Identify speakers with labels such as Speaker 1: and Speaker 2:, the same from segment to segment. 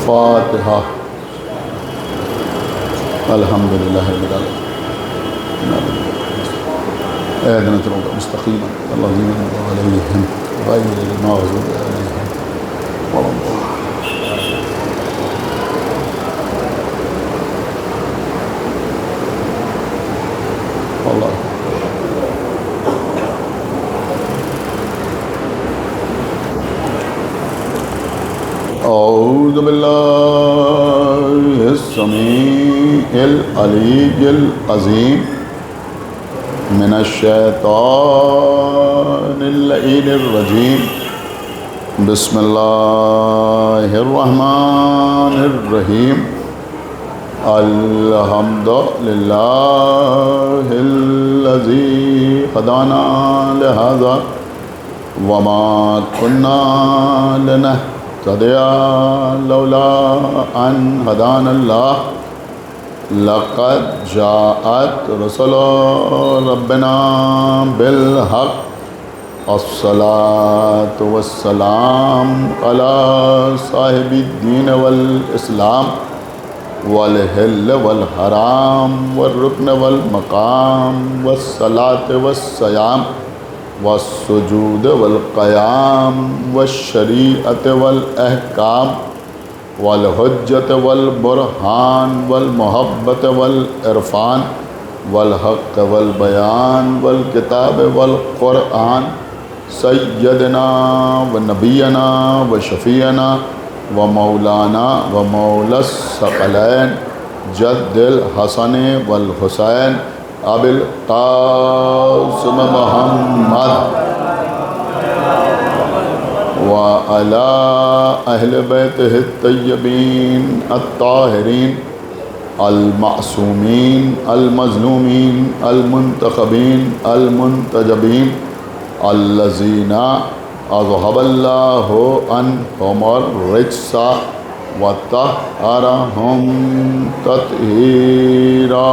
Speaker 1: الفاتحہ۔ الحمدللہ رب العالمین۔ اهدنا الصراط المستقيم الذين أنعمت عليهم غير المغضوب عليهم ولا الضالين۔ اعوذ باللہ السمیع العلیہ العظیم من الشیطان اللعین الرجیم۔ بسم اللہ الرحمن الرحیم۔ الحمد للہ الذی ہدانا لہذا وما كنا لنهتدي لولا أن هدانا الله لقد جاءت رسل ربنا بالحق الصلاة والسلام على صاحب الدين والإسلام والحل والحرام والركن والمقام والصلاة والصيام والسجود والقيام والشريعة والأحكام والحجة والبرهان والمحبة والعرفان والحق والبيان والكتاب والقرآن سيدنا ونبينا وشفيعنا ومولانا ومولى الثقلين جد الحسن والحسين ابو القاسم محمد وعلى اہل بیتہ الطیبین الطاہرین المعصومین المظلومین المنتخبین المنتجبین الذین اذهب اللہ عنہم الرجس وطہرہم تطہیرا۔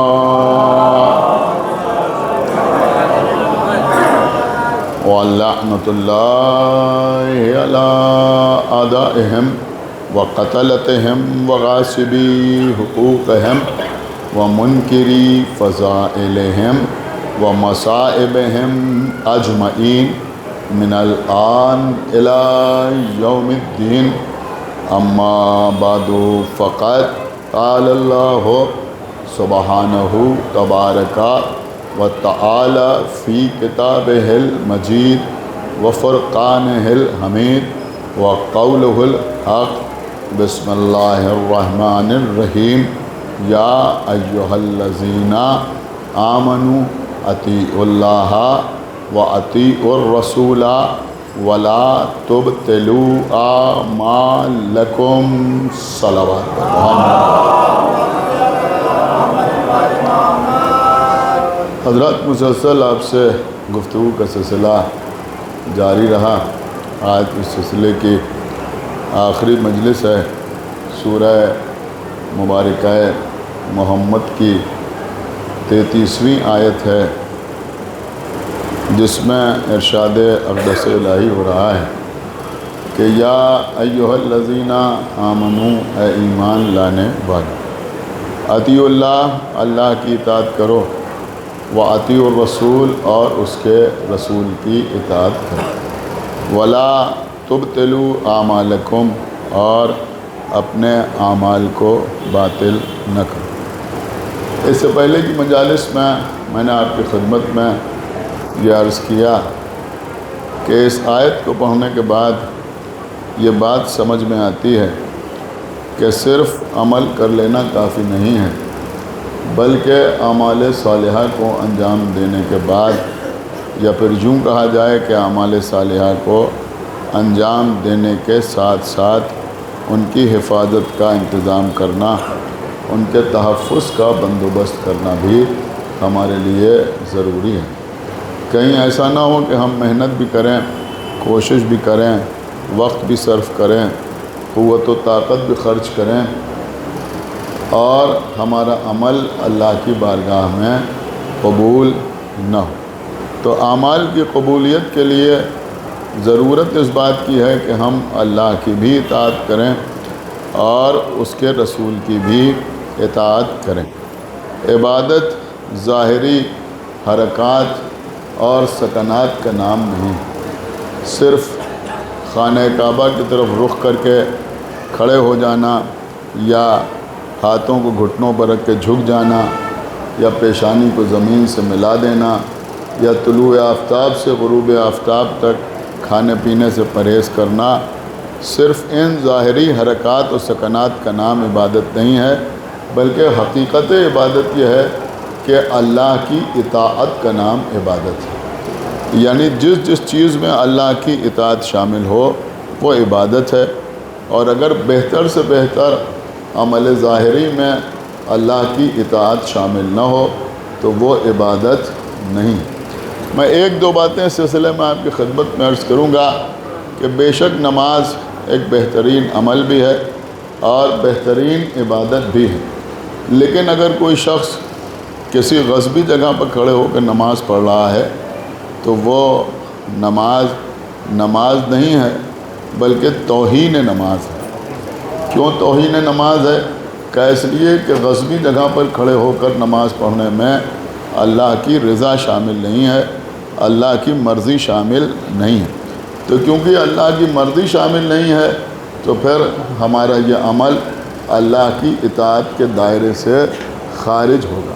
Speaker 1: وَلَعْنَةُ اللَّهِ عَلَىٰ أَعْدَائِهِمْ وَقَتَلَتِهِمْ وَغَاصِبِي حُقُوقِهِمْ وَمُنْكِرِي فَضَائِلِهِمْ وَمَصَائِبِهِمْ أَجْمَعِينَ مِنَ الْآنِ إِلَىٰ يَوْمِ الدِّينِ۔ أما بعد فقد قال الله سبحانه تبارك وتعالى في كتابه المجيد وفرقانه الحميد وقوله الحق۔ بسم الله الرحمن الرحيم۔ يا أيها الذين آمنوا أطيعوا الله وأطيعوا الرسول ولا تبطلوا أعمالكم۔ صلوات حضرات، مسلسل آپ سے گفتگو کا سلسلہ جاری رہا۔ آج اس سلسلے کی آخری مجلس ہے۔ سورہ مبارکہ محمد کی 33ویں آیت ہے، جس میں ارشاد اقدس الہی ہو رہا ہے کہ یا ایھا الذین آمنوا، اے ایمان لانے والو، اطیعوا اللہ، اللہ کی اطاعت کرو، وَأَطِيعُوا الرَّسُولَ، اور اس کے رسول کی اطاعت کرو، وَلَا تُبْطِلُوا أَعْمَالَكُمْ، اور اپنے اعمال کو باطل نہ کرو۔ اس سے پہلے کی مجالس میں نے آپ کی خدمت میں یہ عرض کیا کہ اس آیت کو پڑھنے کے بعد یہ بات سمجھ میں آتی ہے کہ صرف عمل کر لینا کافی نہیں ہے، بلکہ اعمال صالحہ کو انجام دینے کے بعد، یا پھر یوں کہا جائے کہ اعمال صالحہ کو انجام دینے کے ساتھ ساتھ ان کی حفاظت کا انتظام کرنا، ان کے تحفظ کا بندوبست کرنا بھی ہمارے لیے ضروری ہے۔ کہیں ایسا نہ ہو کہ ہم محنت بھی کریں، کوشش بھی کریں، وقت بھی صرف کریں، قوت و طاقت بھی خرچ کریں، اور ہمارا عمل اللہ کی بارگاہ میں قبول نہ ہو۔ تو اعمال کی قبولیت کے لیے ضرورت اس بات کی ہے کہ ہم اللہ کی بھی اطاعت کریں اور اس کے رسول کی بھی اطاعت کریں۔ عبادت ظاہری حرکات اور سکنات کا نام نہیں، صرف خانہ کعبہ کی طرف رخ کر کے کھڑے ہو جانا، یا ہاتھوں کو گھٹنوں پر رکھ کے جھک جانا، یا پیشانی کو زمین سے ملا دینا، یا طلوع آفتاب سے غروب آفتاب تک کھانے پینے سے پرہیز کرنا، صرف ان ظاہری حرکات و سکنات کا نام عبادت نہیں ہے، بلکہ حقیقت عبادت یہ ہے کہ اللہ کی اطاعت کا نام عبادت ہے۔ یعنی جس چیز میں اللہ کی اطاعت شامل ہو وہ عبادت ہے، اور اگر بہتر سے بہتر عمل ظاہری میں اللہ کی اطاعت شامل نہ ہو تو وہ عبادت نہیں۔ میں ایک دو باتیں اس سلسلے میں آپ کی خدمت میں عرض کروں گا کہ بے شک نماز ایک بہترین عمل بھی ہے اور بہترین عبادت بھی ہے، لیکن اگر کوئی شخص کسی غصبی جگہ پر کھڑے ہو کر نماز پڑھ رہا ہے تو وہ نماز نہیں ہے بلکہ توہین نماز ہے۔ کیوں توہین نماز ہے؟ کہ اس لیے کہ غصبی جگہ پر کھڑے ہو کر نماز پڑھنے میں اللہ کی رضا شامل نہیں ہے، اللہ کی مرضی شامل نہیں ہے۔ تو کیونکہ اللہ کی مرضی شامل نہیں ہے تو پھر ہمارا یہ عمل اللہ کی اطاعت کے دائرے سے خارج ہوگا۔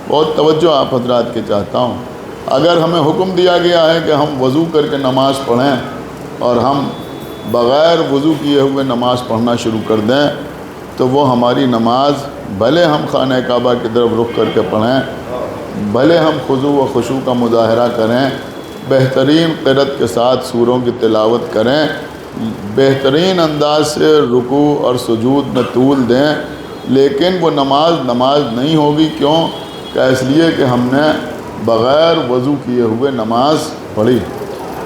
Speaker 1: بہت توجہ آپ حضرات کے چاہتا ہوں، اگر ہمیں حکم دیا گیا ہے کہ ہم وضو کر کے نماز پڑھیں اور ہم بغیر وضو کیے ہوئے نماز پڑھنا شروع کر دیں تو وہ ہماری نماز بھلے ہم خانہ کعبہ کی طرف رخ کر کے پڑھیں، بھلے ہم خضوع و خشوع کا مظاہرہ کریں، بہترین قرأت کے ساتھ سوروں کی تلاوت کریں، بہترین انداز سے رکوع اور سجود میں طول دیں، لیکن وہ نماز نہیں ہوگی۔ کیوں؟ کہ اس لیے کہ ہم نے بغیر وضو کیے ہوئے نماز پڑھی۔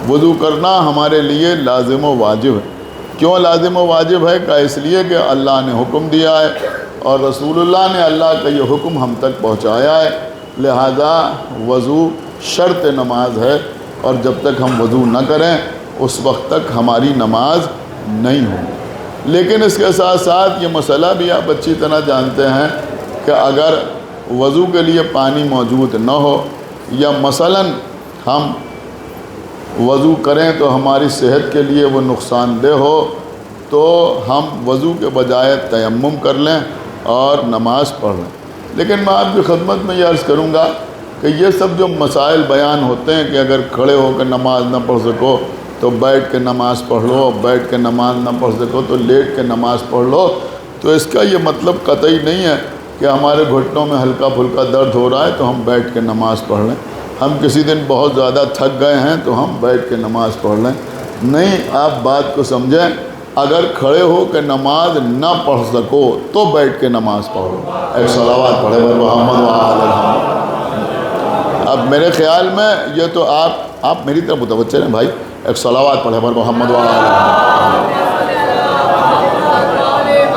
Speaker 1: وضو کرنا ہمارے لیے لازم و واجب ہے۔ کیوں لازم و واجب ہے؟ کہ اس لیے کہ اللہ نے حکم دیا ہے اور رسول اللہ نے اللہ کا یہ حکم ہم تک پہنچایا ہے، لہذا وضو شرط نماز ہے، اور جب تک ہم وضو نہ کریں اس وقت تک ہماری نماز نہیں ہوگی۔ لیکن اس کے ساتھ ساتھ یہ مسئلہ بھی آپ اچھی طرح جانتے ہیں کہ اگر وضو کے لیے پانی موجود نہ ہو، یا مثلاً ہم وضو کریں تو ہماری صحت کے لیے وہ نقصان دہ ہو، تو ہم وضو کے بجائے تیمم کر لیں اور نماز پڑھ لیں۔ لیکن میں آپ کی خدمت میں یہ عرض کروں گا کہ یہ سب جو مسائل بیان ہوتے ہیں کہ اگر کھڑے ہو کے نماز نہ پڑھ سکو تو بیٹھ کے نماز پڑھ لو، بیٹھ کے نماز نہ پڑھ سکو تو لیٹ کے نماز پڑھ لو، تو اس کا یہ مطلب قطعی نہیں ہے کہ ہمارے گھٹنوں میں ہلکا پھلکا درد ہو رہا ہے تو ہم بیٹھ کے نماز پڑھ لیں، ہم کسی دن بہت زیادہ تھک گئے ہیں تو ہم بیٹھ کے نماز پڑھ لیں۔ نہیں، آپ بات کو سمجھیں، اگر کھڑے ہو کے نماز نہ پڑھ سکو تو بیٹھ کے نماز پڑھو۔ ایک صلوات پڑھے بر محمد و آل محمد۔ اب میرے خیال میں یہ تو آپ میری طرف متوجہ ہیں بھائی، ایک صلوات پڑھے بر محمد و آل محمد۔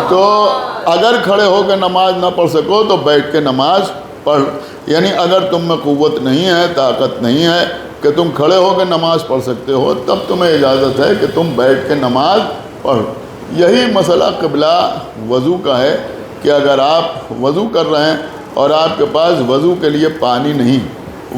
Speaker 1: تو اگر کھڑے ہو کے نماز نہ پڑھ سکو تو بیٹھ کے نماز پڑھ، یعنی اگر تم میں قوت نہیں ہے، طاقت نہیں ہے کہ تم کھڑے ہو کے نماز پڑھ سکتے ہو، تب تمہیں اجازت ہے کہ تم بیٹھ کے نماز پڑھ۔ یہی مسئلہ قبلہ وضو کا ہے کہ اگر آپ وضو کر رہے ہیں اور آپ کے پاس وضو کے لیے پانی نہیں،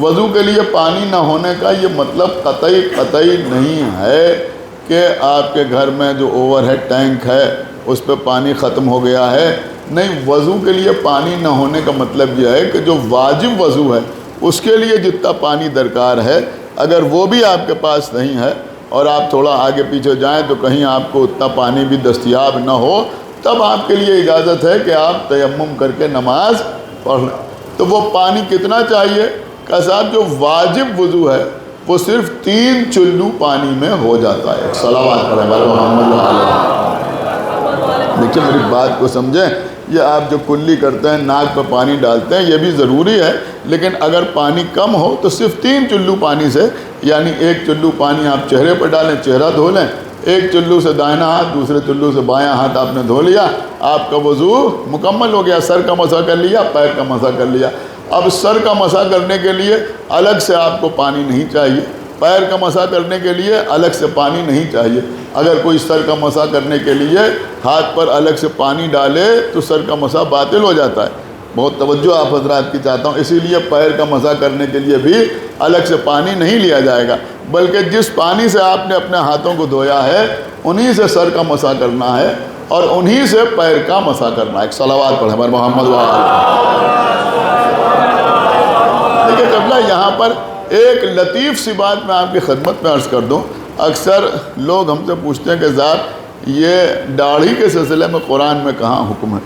Speaker 1: وضو کے لیے پانی نہ ہونے کا یہ مطلب قطعی نہیں ہے کہ آپ کے گھر میں جو اوور ہیڈ ٹینک ہے اس پہ پانی ختم ہو گیا ہے۔ نہیں، وضو کے لیے پانی نہ ہونے کا مطلب یہ ہے کہ جو واجب وضو ہے اس کے لیے جتنا پانی درکار ہے اگر وہ بھی آپ کے پاس نہیں ہے اور آپ تھوڑا آگے پیچھے جائیں تو کہیں آپ کو اتنا پانی بھی دستیاب نہ ہو، تب آپ کے لیے اجازت ہے کہ آپ تیمم کر کے نماز پڑھ لیں۔ تو وہ پانی کتنا چاہیے؟ کہ صاحب جو واجب وضو ہے وہ صرف 3 چلو پانی میں ہو جاتا ہے۔ صلوات پڑھیں بر محمد و آل محمد۔ دیکھیں میری بات کو سمجھیں، یہ آپ جو کلی کرتے ہیں، ناک پہ پانی ڈالتے ہیں، یہ بھی ضروری ہے، لیکن اگر پانی کم ہو تو صرف 3 چلو پانی سے، یعنی 1 چلو پانی آپ چہرے پہ ڈالیں، چہرہ دھو لیں، 1 چلو سے دائنا ہاتھ، دوسرے چلو سے بایاں ہاتھ آپ نے دھو لیا، آپ کا وضو مکمل ہو گیا۔ سر کا مسح کر لیا، پیر کا مسح کر لیا۔ اب سر کا مسح کرنے کے لیے الگ سے آپ کو پانی نہیں چاہیے، پیر کا مسح کرنے کے لیے الگ سے پانی نہیں چاہیے. اگر کوئی سر کا مسح کرنے کے لیے ہاتھ پر الگ سے پانی ڈالے تو سر کا مسح باطل ہو جاتا ہے. بہت توجہ آپ حضرات کی چاہتا ہوں. اسی لیے پیر کا مسح کرنے کے لیے بھی الگ سے پانی نہیں لیا جائے گا، بلکہ جس پانی سے آپ نے اپنے ہاتھوں کو دھویا ہے انہی سے سر کا مسح کرنا ہے اور انہی سے پیر کا مسح کرنا ہے. ایک صلوات پڑھیں ہمارے محمد دیکھیں قبلہ، یہاں پر ایک لطیف سی بات میں آپ کی خدمت میں عرض کر دوں. اکثر لوگ ہم سے پوچھتے ہیں کہ ذات یہ داڑھی کے سلسلے میں قرآن میں کہاں حکم ہے،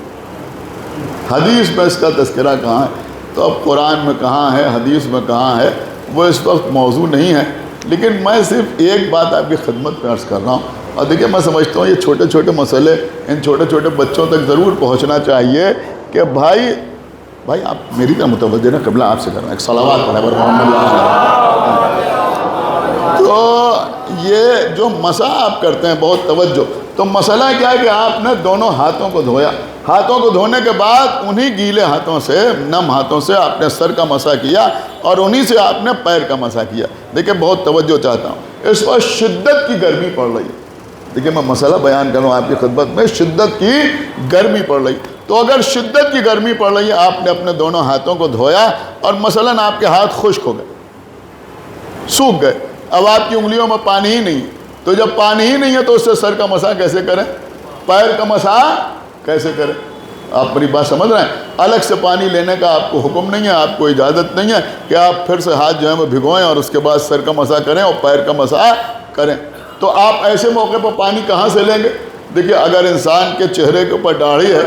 Speaker 1: حدیث میں اس کا تذکرہ کہاں ہے؟ تو اب قرآن میں کہاں ہے، حدیث میں کہاں ہے، وہ اس وقت موضوع نہیں ہے. لیکن میں صرف ایک بات آپ کی خدمت میں عرض کر رہا ہوں. اور دیکھیں میں سمجھتا ہوں یہ چھوٹے چھوٹے مسئلے ان چھوٹے چھوٹے بچوں تک ضرور پہنچنا چاہیے کہ بھائی آپ میری طرح متوجہ نہ، قبلہ آپ سے کرنا. ایک صلوات پڑھیں پر محمد. تو یہ جو مسح آپ کرتے ہیں، بہت توجہ، تو مسئلہ کیا ہے کہ آپ نے دونوں ہاتھوں کو دھویا. ہاتھوں کو دھونے کے بعد انہی گیلے ہاتھوں سے، نم ہاتھوں سے آپ نے سر کا مسح کیا اور انہی سے آپ نے پیر کا مسح کیا. دیکھیں بہت توجہ چاہتا ہوں، اس پر شدت کی گرمی پڑ رہی ہے. دیکھیں میں مسئلہ بیان کروں آپ کی خدمت میں، شدت کی گرمی پڑ رہی. تو اگر شدت کی گرمی پڑ رہی ہے، آپ نے اپنے دونوں ہاتھوں کو دھویا اور مثلاً آپ کے ہاتھ خشک ہو گئے، سوکھ گئے، اب آپ کی انگلیوں میں پانی ہی نہیں ہے. تو جب پانی ہی نہیں ہے تو اس سے سر کا مسح کیسے کریں، پیر کا مسح کیسے کریں؟ آپ میری بات سمجھ رہے ہیں؟ الگ سے پانی لینے کا آپ کو حکم نہیں ہے، آپ کو اجازت نہیں ہے کہ آپ پھر سے ہاتھ جو ہے وہ بھگوئیں اور اس کے بعد سر کا مسح کریں اور پیر کا مسح کریں. تو آپ ایسے موقع پر پانی کہاں سے لیں گے؟ دیکھیے اگر انسان کے چہرے کے اوپر داڑھی ہے،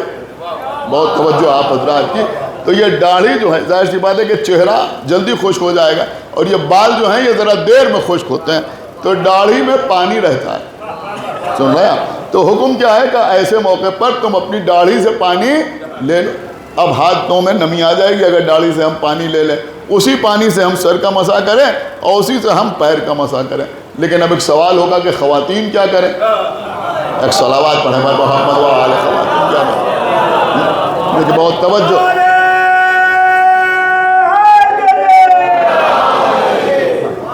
Speaker 1: بہت توجہ آپ حضرات کی، تو یہ داڑھی جو ہے ظاہر سی بات ہے کہ چہرہ جلدی خشک ہو جائے گا اور یہ بال جو ہیں یہ ذرا دیر میں خشک ہوتے ہیں، تو داڑھی میں پانی رہتا ہے. سن رہے ہیں؟ تو حکم کیا ہے کہ ایسے موقع پر تم اپنی داڑھی سے پانی لے لو. اب ہاتھوں میں نمی آ جائے گی اگر داڑھی سے ہم پانی لے لیں، اسی پانی سے ہم سر کا مسح کریں اور اسی سے ہم پیر کا مسح کریں. لیکن اب ایک سوال ہوگا کہ خواتین کیا کریں؟ ایک صلوات پڑھیں پر محمد وآل. خواتین کیا کریں؟ لیکن بہت توجہ،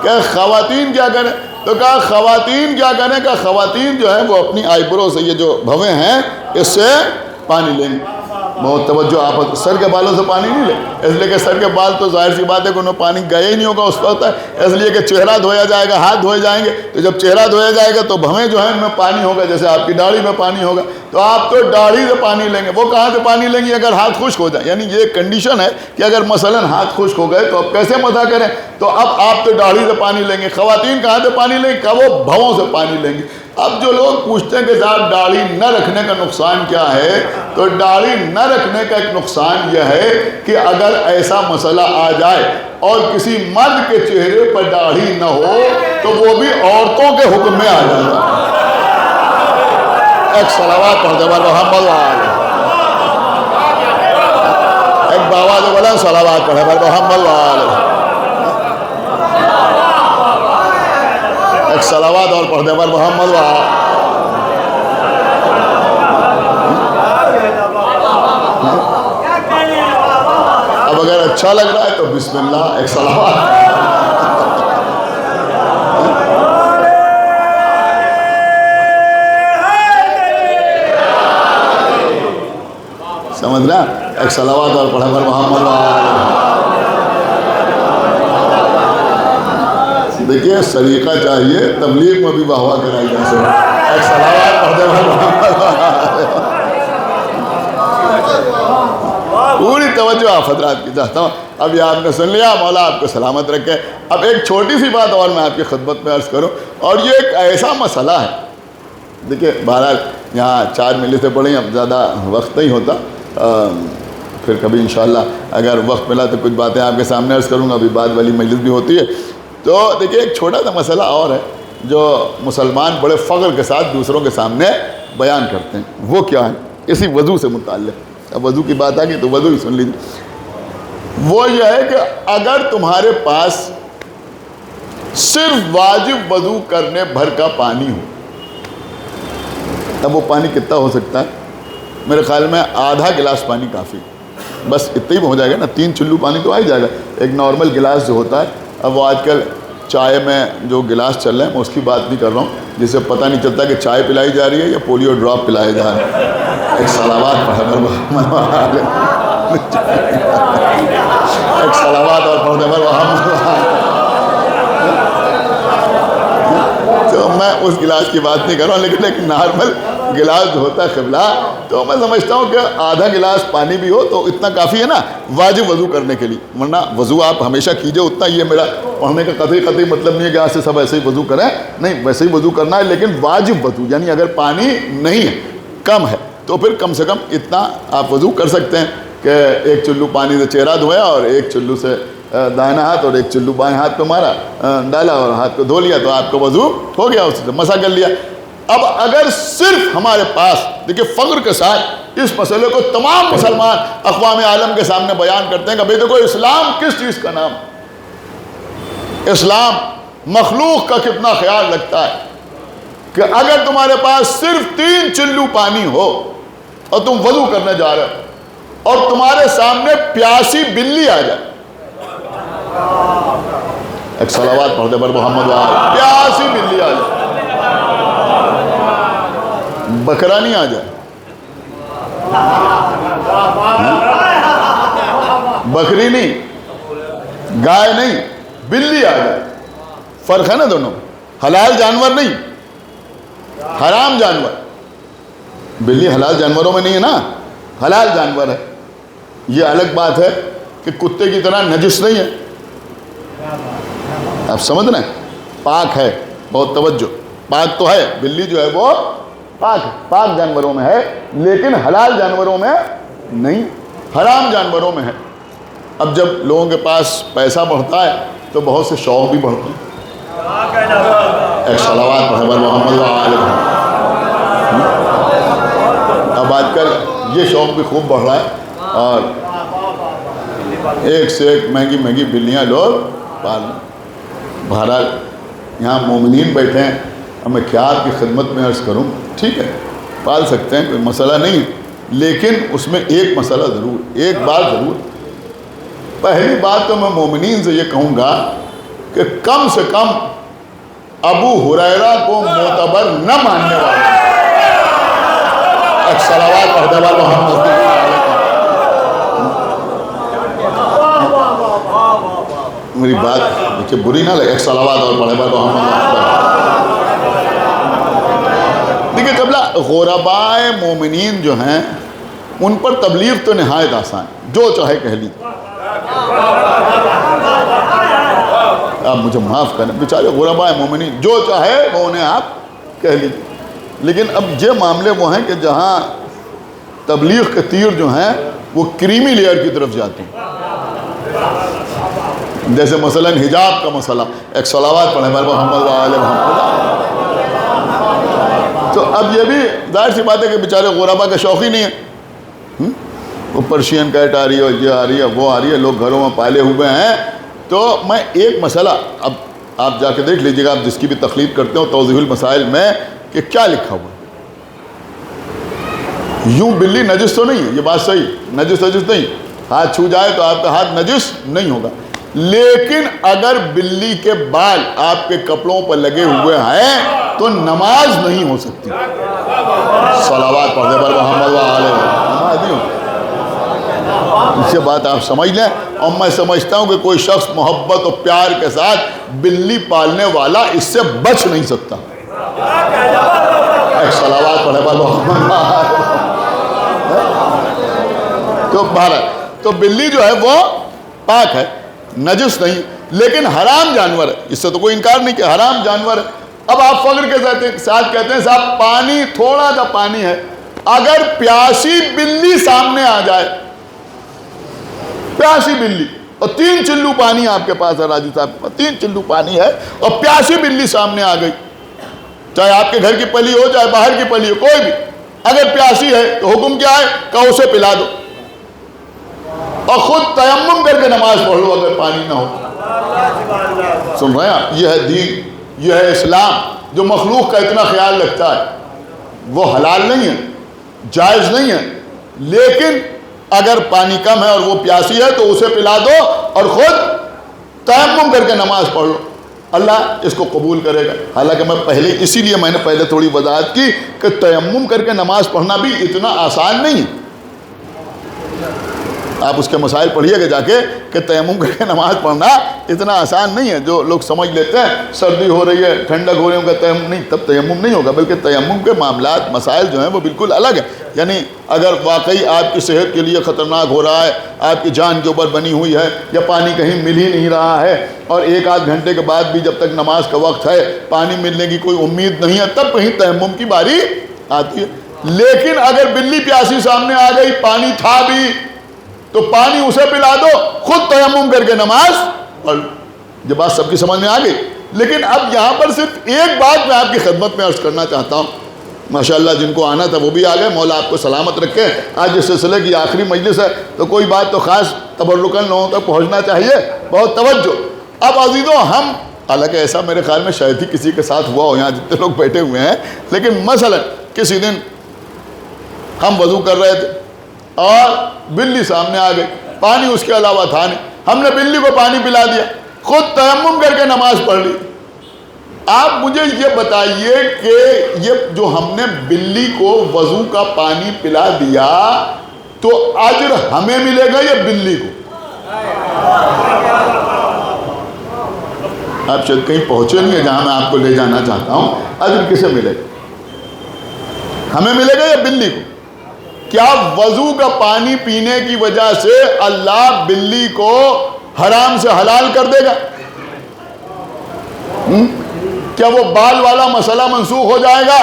Speaker 1: کہ خواتین کیا کریں؟ تو کہا خواتین کیا کریں؟ کہ خواتین جو ہیں وہ اپنی آئی برو سے، یہ جو بھویں ہیں، اس سے پانی لیں گے. بہت توجہ، آپ سر کے بالوں سے پانی نہیں لیں، اس لیے کہ سر کے بال تو ظاہر سی بات ہے کہ انہوں پانی گیا ہی نہیں ہوگا اس وقت، اس لیے کہ چہرہ دھویا جائے گا، ہاتھ دھوئے جائیں گے. تو جب چہرہ دھویا جائے گا تو بھویں جو ہیں ان میں پانی ہوگا، جیسے آپ کی داڑھی میں پانی ہوگا. تو آپ تو داڑھی سے پانی لیں گے. وہ کہاں سے پانی لیں گے؟ اگر ہاتھ خشک ہو جائے، یعنی یہ کنڈیشن ہے کہ اگر مثلاً ہاتھ خشک ہو گئے تو اب کیسے مسح کریں؟ تو اب آپ تو داڑھی سے پانی لیں گے. خواتین کہاں سے پانی لیں گے؟ کہ وہ بھووں سے پانی لیں گے. اب جو لوگ پوچھتے ہیں کہ صاحب داڑھی نہ رکھنے کا نقصان کیا ہے، تو داڑھی نہ رکھنے کا ایک نقصان یہ ہے کہ اگر ایسا مسئلہ آ جائے اور کسی مرد کے چہرے پر داڑھی نہ ہو تو وہ بھی عورتوں کے حکم میں آ جاتا ہے. ایک صلوات پڑھ دے محمد وآل. ایک باواز بلند صلوات پڑھے محمد وآل. ایک صلوات اور پڑھ دے محمد وآل. اب اگر اچھا لگ رہا ہے تو بسم اللہ. ایک صلوات. سمجھ رہا؟ ایک صلوات اور پڑھا پر محمد وآل. دیکھیے طریقہ چاہیے تبلیغ میں بھی واہ واہ کرائی جا سکے. ایک صلوات پڑھ دے پر محمد وآل. پوری توجہ آپ حضرات کی چاہتا ہوں. اب یہ آپ نے سن لیا، مولا آپ کو سلامت رکھے. اب ایک چھوٹی سی بات اور میں آپ کی خدمت میں عرض کروں، اور یہ ایک ایسا مسئلہ ہے. دیکھیے بہرحال یہاں 4 مجلسیں پڑھیں، اب زیادہ وقت نہیں ہوتا، پھر کبھی انشاءاللہ اگر وقت ملا تو کچھ باتیں آپ کے سامنے عرض کروں گا. ابھی بعد والی مجلس بھی ہوتی ہے. تو دیکھیے ایک چھوٹا سا مسئلہ اور ہے جو مسلمان بڑے فخر کے ساتھ دوسروں کے سامنے بیان کرتے ہیں. وہ کیا ہے؟ اسی وضو سے متعلق. اب وضو کی بات آ گئی تو وضو ہی سن لیجیے. وہ یہ ہے کہ اگر تمہارے پاس صرف واجب وضو کرنے بھر کا پانی ہو، اب وہ پانی کتنا ہو سکتا ہے؟ میرے خیال میں آدھا گلاس پانی کافی، بس اتنا ہی ہو جائے گا نا. 3 چلو پانی تو آ ہی جائے گا. ایک نارمل گلاس جو ہوتا ہے، اب وہ آج کل چائے میں جو گلاس چل رہے ہیں میں اس کی بات نہیں کر رہا ہوں جسے پتہ نہیں چلتا کہ چائے پلائی جا رہی ہے یا پولیو ڈراپ پلائے جا رہے ہیں. ایک صلوات ایک صلوات اور پڑھنے پر تو میں اس گلاس کی بات نہیں کر رہا ہوں، لیکن ایک نارمل گلاس جو ہوتا ہے قبلہ، تو میں سمجھتا ہوں کہ آدھا گلاس پانی بھی ہو تو اتنا کافی ہے نا واجب وضو کرنے کے لیے. ورنہ وضو آپ ہمیشہ کیجئے اتنا، یہ میرا پڑھنے کا قطعی مطلب نہیں ہے کہ آج سے سب ایسے ہی وضو کریں، نہیں ویسے ہی وضو کرنا ہے، لیکن واجب وضو یعنی اگر پانی نہیں ہے، کم ہے، تو پھر کم سے کم اتنا آپ وضو کر سکتے ہیں کہ ایک چلو پانی سے چہرہ دھویا اور ایک چلو سے دائنا ہاتھ اور ایک چلو بائیں ہاتھ پہ مارا ڈالا اور ہاتھ کو دھو لیا تو آپ کا وضو ہو گیا، اس سے مسح کر لیا. اب اگر صرف ہمارے پاس، دیکھیں فخر کے ساتھ اس مسئلے کو تمام مسلمان اقوام عالم کے سامنے بیان کرتے ہیں کہ بھئی دیکھو اسلام کس چیز کا نام، اسلام مخلوق کا کتنا خیال رکھتا ہے کہ اگر تمہارے پاس صرف 3 چلو پانی ہو اور تم وضو کرنے جا رہے ہو اور تمہارے سامنے پیاسی بلی آ جائے، ایک صلوات پڑھتے پر محمد وآلہ، پیاسی بلی آ جائے، بکرا نہیں آ جائے، بکری نہیں، گائے نہیں، بلی آ جائے. فرق ہے نا دونوں، حلال جانور نہیں، حرام جانور. بلی حلال جانوروں میں نہیں ہے نا، حلال جانور ہے. یہ الگ بات ہے کہ کتے کی طرح نجس نہیں ہے، آپ سمجھ رہے ہیں، پاک ہے. بہت توجہ، پاک تو ہے، بلی جو ہے وہ پاک ہے، پاک جانوروں میں ہے، لیکن حلال جانوروں میں نہیں، حرام جانوروں میں ہے. اب جب لوگوں کے پاس پیسہ بڑھتا ہے تو بہت سے شوق بھی بڑھتے ہیں. ایک صلوات پڑھے پر محمد وآلہ. اب آج کل یہ شوق بھی خوب بڑھ رہا ہے اور ایک سے ایک مہنگی مہنگی بلیاں لوگ پال رہے ہیں. بہرحال یہاں مومنین بیٹھے ہیں، اب میں کیا آپ کی خدمت میں عرض کروں، ٹھیک ہے پال سکتے ہیں، کوئی مسئلہ نہیں ہے، لیکن اس میں ایک مسئلہ ضرور، ایک بات ضرور. پہلی بات تو میں مومنین سے یہ کہوں گا کہ کم سے کم ابو ہریرہ کو معتبر نہ ماننے والا، ایک صلوات پڑھتے پر محمد. میری بات دیکھیں بری نہ لگے، ایک صلوات اور پڑھے پر محمد. دیکھیں قبلہ غربائے مومنین جو ہیں ان پر تبلیغ تو نہایت آسان، جو چاہے کہہ لیجیے. آپ مجھے معاف کریں، بیچارے غربائے مومنین جو چاہے وہ انہیں آپ کہہ لیجیے. لیکن اب یہ معاملے وہ ہیں کہ جہاں تبلیغ کے تیر جو ہیں وہ کریمی لیئر کی طرف جاتے ہیں، جیسے مثلا حجاب کا مسئلہ، ایک صلوات پڑھے پر محمد وآلہ محمد. تو اب یہ بھی ظاہر سی بات ہے کہ بیچارے غربا کا شوق ہی نہیں ہے. وہ پرشین کیٹ آ رہی ہے، یہ آ رہی ہے، وہ آ رہی ہے، لوگ گھروں میں پالے ہوئے ہیں. تو میں ایک مسئلہ، اب آپ جا کے دیکھ لیجیے گا، آپ جس کی بھی تخلیق کرتے ہو توضیح المسائل میں، کہ کیا لکھا ہوا ہے. یوں بلی نجس تو نہیں ہے، یہ بات صحیح، نجس نہیں، ہاتھ چھو جائے تو آپ کا ہاتھ نجس نہیں ہوگا. لیکن اگر بلی کے بال آپ کے کپڑوں پر لگے ہوئے ہیں تو نماز نہیں ہو سکتی. صلوات پڑھنے پر محمد وآلہ، نماز نہیں ہو. اس سے بات آپ سمجھ لیں. اور میں سمجھتا ہوں کہ کوئی شخص محبت اور پیار کے ساتھ بلی پالنے والا اس سے بچ نہیں سکتا. ایک صلوات پڑھے پر محمد وآلہ. تو بہرحال تو بلی جو ہے وہ پاک ہے، نجس نہیں، لیکن حرام جانور ہے، اس سے تو کوئی انکار نہیں کہ حرام جانور ہے. اب آپ فخر کے ساتھ کہتے ہیں صاحب پانی، تھوڑا سا پانی ہے، اگر پیاسی بلی سامنے آ جائے، پیاسی بلی، اور 3 چلو پانی آپ کے پاس ہے راجو صاحب، 3 چلو پانی ہے اور پیاسی بلی سامنے آ گئی، چاہے آپ کے گھر کی پلی ہو چاہے باہر کی پلی ہو، کوئی بھی اگر پیاسی ہے تو حکم کیا ہے کہ اسے پلا دو اور خود تیمم کر کے نماز پڑھ لو اگر پانی نہ ہو. سن رہے ہیں؟ یہ ہے دین، یہ ہے اسلام جو مخلوق کا اتنا خیال رکھتا ہے. وہ حلال نہیں ہے، جائز نہیں ہے، لیکن اگر پانی کم ہے اور وہ پیاسی ہے تو اسے پلا دو اور خود تیمم کر کے نماز پڑھ لو. اللہ اس کو قبول کرے گا۔ حالانکہ اسی لیے میں نے پہلے تھوڑی وضاحت کی کہ تیمم کر کے نماز پڑھنا بھی اتنا آسان نہیں ہے۔ آپ اس کے مسائل پڑھیے گا جا کے کہ تیمم کر کے نماز پڑھنا اتنا آسان نہیں ہے۔ جو لوگ سمجھ لیتے ہیں سردی ہو رہی ہے، ٹھنڈک ہو رہی ہے، ان کا تیمم نہیں، تب تیمم نہیں ہوگا، بلکہ تیمم کے معاملات مسائل جو ہیں وہ بالکل الگ ہیں۔ یعنی اگر واقعی آپ کی صحت کے لیے خطرناک ہو رہا ہے، آپ کی جان کے اوپر بنی ہوئی ہے، یا پانی کہیں مل ہی نہیں رہا ہے، اور 1-8 گھنٹے کے بعد بھی جب تک نماز کا وقت ہے پانی ملنے کی کوئی امید نہیں ہے، تب کہیں تیمم کی باری آتی ہے۔ لیکن اگر بلی پیاسی سامنے آ گئی، پانی تھا بھی، تو پانی اسے پلا دو، خود تیمم کر کے نماز پڑھ۔ یہ بات سب کی سمجھ میں آ گئی۔ لیکن اب یہاں پر صرف ایک بات میں آپ کی خدمت میں عرض کرنا چاہتا ہوں۔ ماشاءاللہ جن کو آنا تھا وہ بھی آ گئے، مولا آپ کو سلامت رکھے۔ آج اس سلسلے کی آخری مجلس ہے تو کوئی بات تو خاص تبرکاً لوگوں تک پہنچنا چاہیے، بہت توجہ۔ اب عزیزوں، ہم حالانکہ ایسا میرے خیال میں شاید ہی کسی کے ساتھ ہوا ہو یہاں جتنے لوگ بیٹھے ہوئے ہیں، لیکن مثلا کسی دن ہم وضو کر رہے تھے اور بلی سامنے آ گئی، پانی اس کے علاوہ تھا نہیں، ہم نے بلی کو پانی پلا دیا، خود تیمم کر کے نماز پڑھ لی۔ آپ مجھے یہ بتائیے کہ یہ جو ہم نے بلی کو وضو کا پانی پلا دیا تو اجر ہمیں ملے گا یا بلی کو؟ آپ شاید کہیں پہنچے نہیں ہیں جہاں میں آپ کو لے جانا چاہتا ہوں۔ اجر کسے ملے گا؟ ہمیں ملے گا یا بلی کو؟ کیا وضو کا پانی پینے کی وجہ سے اللہ بلی کو حرام سے حلال کر دے گا؟ کیا وہ بال والا مسئلہ منسوخ ہو جائے گا؟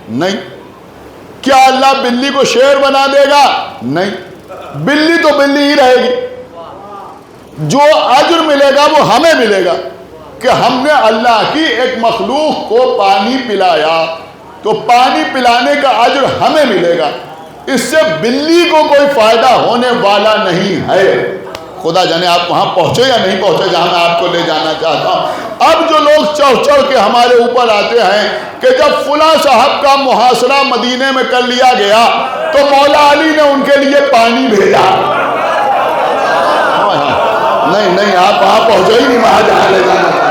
Speaker 1: نہیں۔ کیا اللہ بلی کو شیر بنا دے گا؟ نہیں۔ بلی تو بلی ہی رہے گی۔ جو اجر ملے گا وہ ہمیں ملے گا کہ ہم نے اللہ کی ایک مخلوق کو پانی پلایا، تو پانی پلانے کا اجر ہمیں ملے گا۔ اس سے بلی کو کوئی فائدہ ہونے والا نہیں ہے۔ خدا جانے آپ وہاں پہنچے یا نہیں پہنچے جہاں میں آپ کو لے جانا چاہتا ہوں۔ اب جو لوگ چڑھ چڑھ کے ہمارے اوپر آتے ہیں کہ جب فلاں صاحب کا محاصرہ مدینے میں کر لیا گیا تو مولا علی نے ان کے لیے پانی بھیجا۔ نہیں آپ وہاں پہنچے ہی نہیں وہاں جہاں لے جانا چاہتا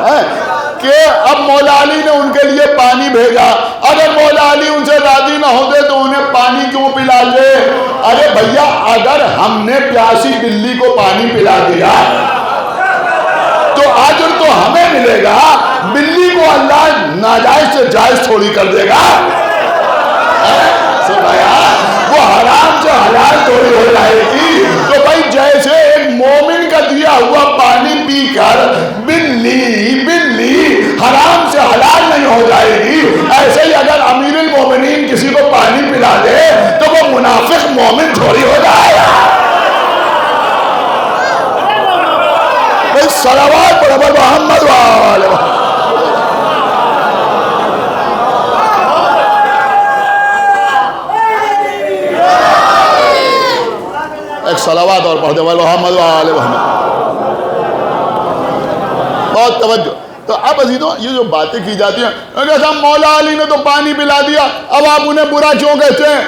Speaker 1: ہوں کہ اب مولا علی نے ان کے لیے پانی بھیجا۔ اگر مولا علی ان سے راضی نہ ہوتے تو انہیں پانی کیوں پلاتے؟ ارے بھیا، اگر ہم نے پیاسی بلی کو پانی پلا دیا تو اجر تو ہمیں ملے گا، بلی کو اللہ ناجائز سے جائز تھوڑی کر دے گا۔ وہ حرام سے حلال تھوڑی ہو جائے گی۔ تو بھائی جیسے ایک مومن کا دیا ہوا پانی پی کر بلی حرام سے حلال نہیں ہو جائے گی، ایسے ہی اگر امیر المومنین کسی کو پانی پلا دے تو وہ منافق مومن تھوڑی ہو جائے گا۔ بھائی صلوات پڑھو محمد وآلہ محمد۔ ایک صلوات اور پڑھ دے محمد وآلہ محمد۔ بہت توجہ۔ تو اب عزیزوں یہ جو باتیں کی جاتی ہیں کہ صاحب مولا علی نے تو پانی پلا دیا، اب آپ انہیں برا کیوں کہتے ہیں؟